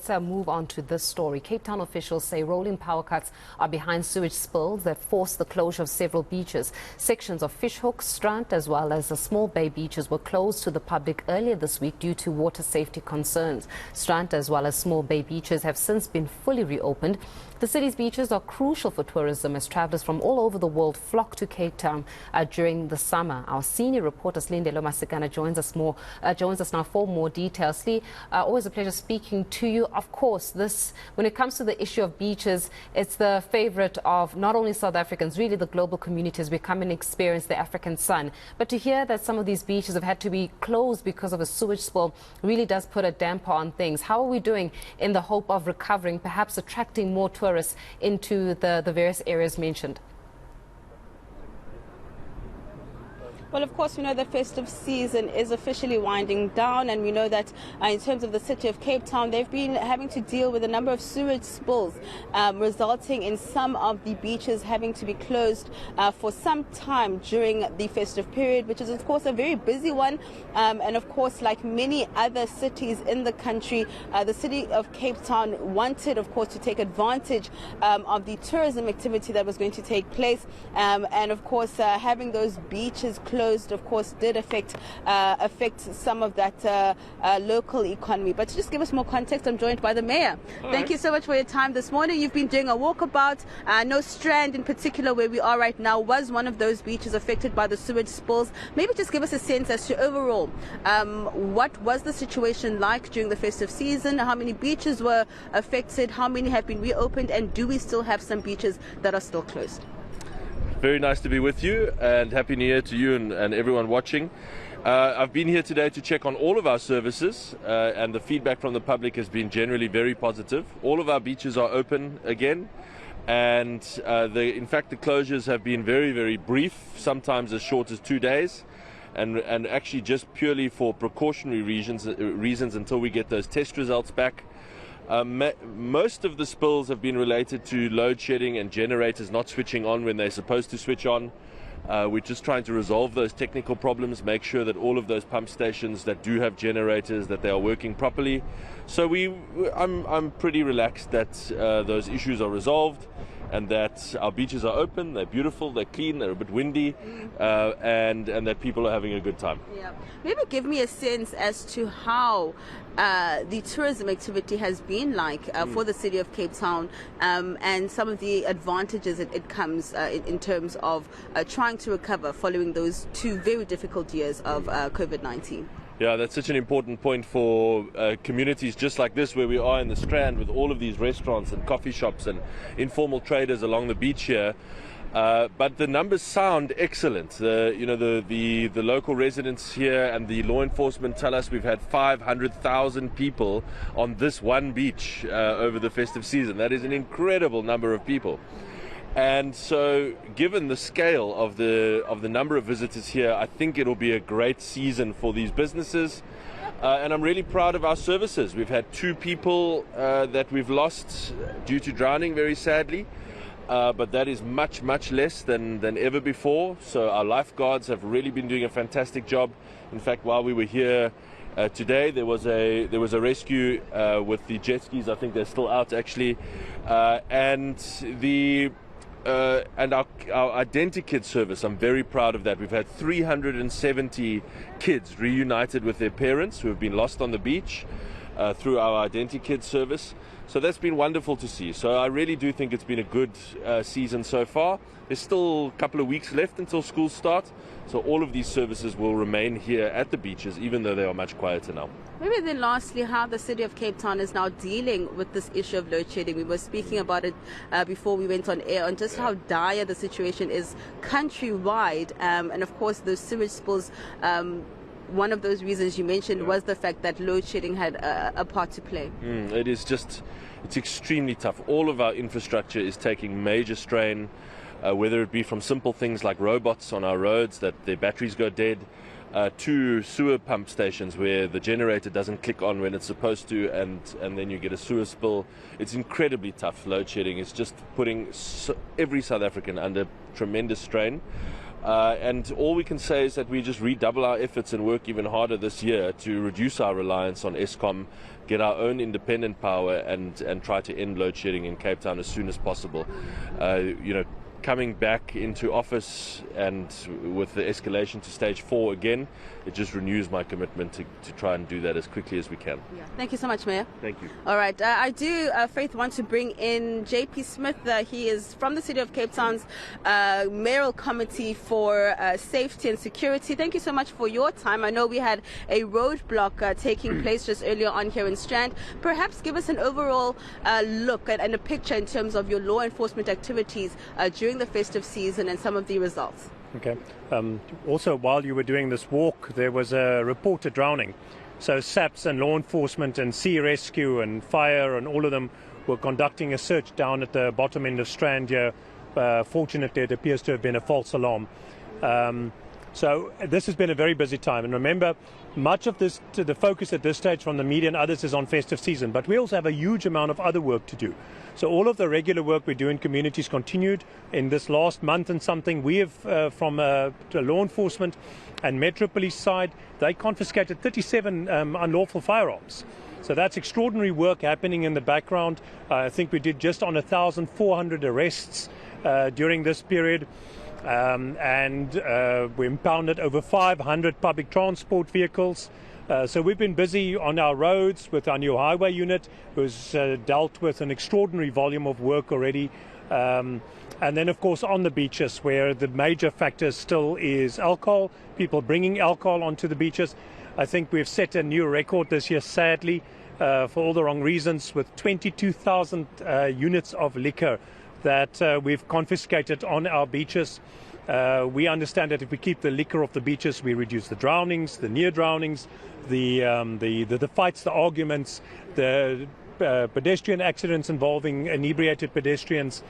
let's move on to this story. Cape Town officials say rolling power cuts are behind sewage spills that forced the closure of several beaches. Sections of Fishhook, Strand, as well as the Small Bay beaches were closed to the public earlier this week due to water safety concerns. Strand, as well as Small Bay beaches, have since been fully reopened. The city's beaches are crucial for tourism as travellers from all over the world flock to Cape Town during the summer. Our senior reporter Silindelo Masikane joins us now for more details. Lee, always a pleasure speaking to you. Of course, when it comes to the issue of beaches, it's the favourite of not only South Africans, really the global community has become and experience the African sun. But to hear that some of these beaches have had to be closed because of a sewage spill really does put a damper on things. How are we doing in the hope of recovering, perhaps attracting more tourists into the various areas mentioned? Well, of course, we know the festive season is officially winding down, and we know that in terms of the city of Cape Town, they've been having to deal with a number of sewage spills, resulting in some of the beaches having to be closed for some time during the festive period, which is, of course, a very busy one. And, of course, like many other cities in the country, the city of Cape Town wanted, of course, to take advantage of the tourism activity that was going to take place. And, of course, having those beaches closed, of course, did affect some of that local economy. But to just give us more context, I'm joined by the mayor. Thank you so much for your time this morning. You've been doing a walkabout. No Strand in particular, where we are right now, was one of those beaches affected by the sewage spills. Maybe just give us a sense as to overall what was the situation like during the festive season? How many beaches were affected? How many have been reopened? And do we still have some beaches that are still closed? Very nice to be with you, and Happy New Year to you and everyone watching. I've been here today to check on all of our services, and the feedback from the public has been generally very positive. All of our beaches are open again, and in fact the closures have been very, very brief, sometimes as short as 2 days, and actually just purely for precautionary reasons until we get those test results back. Most of the spills have been related to load shedding and generators not switching on when they're supposed to switch on. We're just trying to resolve those technical problems, make sure that all of those pump stations that do have generators, that they are working properly. So I'm pretty relaxed that those issues are resolved, and that our beaches are open, they're beautiful, they're clean, they're a bit windy, and that people are having a good time. Yeah. Maybe give me a sense as to how the tourism activity has been like for the city of Cape Town, and some of the advantages it comes in terms of trying to recover following those 2 very difficult years of COVID-19. Yeah, that's such an important point for communities just like this, where we are in the Strand with all of these restaurants and coffee shops and informal traders along the beach here. But the numbers sound excellent. The local residents here and the law enforcement tell us we've had 500,000 people on this one beach over the festive season. That is an incredible number of people. And so, given the scale of the number of visitors here, I think it'll be a great season for these businesses. And I'm really proud of our services. We've had 2 people that we've lost due to drowning, very sadly. But that is much, much less than ever before. So our lifeguards have really been doing a fantastic job. In fact, while we were here today, there was a rescue with the jet skis. I think they're still out actually, and our Identikid service, I'm very proud of that. We've had 370 kids reunited with their parents who have been lost on the beach through our Identikid service. So that's been wonderful to see. So I really do think it's been a good season so far. There's still a couple of weeks left until school starts. So all of these services will remain here at the beaches, even though they are much quieter now. Maybe then lastly, how the city of Cape Town is now dealing with this issue of load shedding. We were speaking about it before we went on air, on just how dire the situation is countrywide. And of course, those sewage spills, one of those reasons you mentioned was the fact that load shedding had a part to play. It's extremely tough. All of our infrastructure is taking major strain, whether it be from simple things like robots on our roads that their batteries go dead, to sewer pump stations where the generator doesn't click on when it's supposed to, and then you get a sewer spill. It's incredibly tough. Load shedding is just putting every South African under tremendous strain. And all we can say is that we just redouble our efforts and work even harder this year to reduce our reliance on Eskom, get our own independent power, and try to end load shedding in Cape Town as soon as possible. Coming back into office and with the escalation to stage 4 again, it just renews my commitment to try and do that as quickly as we can. Yeah. Thank you so much, Mayor. Thank you. All right. I do, Faith, want to bring in JP Smith. He is from the City of Cape Town's Mayoral Committee for Safety and Security. Thank you so much for your time. I know we had a roadblock taking place just earlier on here in Strand. Perhaps give us an overall look and a picture in terms of your law enforcement activities during the festive season and some of the results. Okay. Also, while you were doing this walk, there was a reported drowning. So SAPS and law enforcement and sea rescue and fire and all of them were conducting a search down at the bottom end of Strand here. Fortunately, it appears to have been a false alarm. So this has been a very busy time. And remember, much of this, the focus at this stage from the media and others is on festive season. But we also have a huge amount of other work to do. So all of the regular work we do in communities continued. In this last month and something, we have, from the law enforcement and Metro Police side, they confiscated 37 unlawful firearms. So that's extraordinary work happening in the background. I think we did just on 1,400 arrests during this period. We impounded over 500 public transport vehicles. So we've been busy on our roads with our new highway unit, who's dealt with an extraordinary volume of work already. And then, of course, on the beaches, where the major factor still is alcohol, people bringing alcohol onto the beaches. I think we've set a new record this year, sadly, for all the wrong reasons, with 22,000 units of liquor that we've confiscated on our beaches. We understand that if we keep the liquor off the beaches, we reduce the drownings, the near drownings, the fights, the arguments, the pedestrian accidents involving inebriated pedestrians,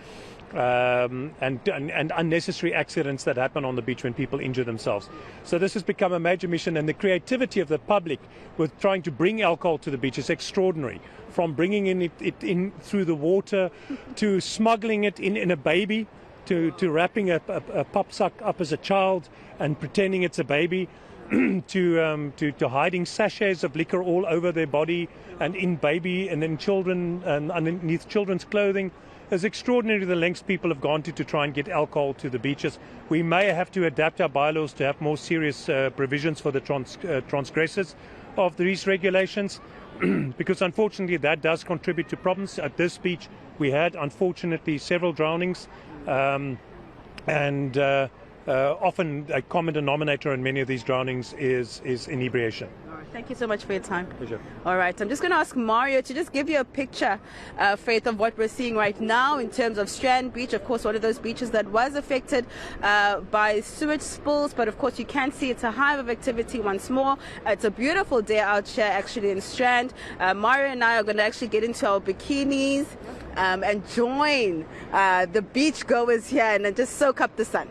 and unnecessary accidents that happen on the beach when people injure themselves. So this has become a major mission, and the creativity of the public with trying to bring alcohol to the beach is extraordinary. From bringing it in through the water, to smuggling it in a baby, to wrapping a pop sock up as a child and pretending it's a baby, to hiding sachets of liquor all over their body and in baby and in children and underneath children's clothing. It's extraordinary the lengths people have gone to try and get alcohol to the beaches. We may have to adapt our bylaws to have more serious provisions for the transgressors of these regulations, because unfortunately that does contribute to problems. At this beach we had, unfortunately, several drownings, and often a common denominator in many of these drownings is inebriation. Thank you so much for your time. Pleasure. All right, I'm just going to ask Mario to just give you a picture, Faith, of what we're seeing right now in terms of Strand Beach. Of course, one of those beaches that was affected by sewage spills, but of course you can see it's a hive of activity once more. It's a beautiful day out here actually in Strand. Mario and I are going to actually get into our bikinis and join the beach goers here and just soak up the sun.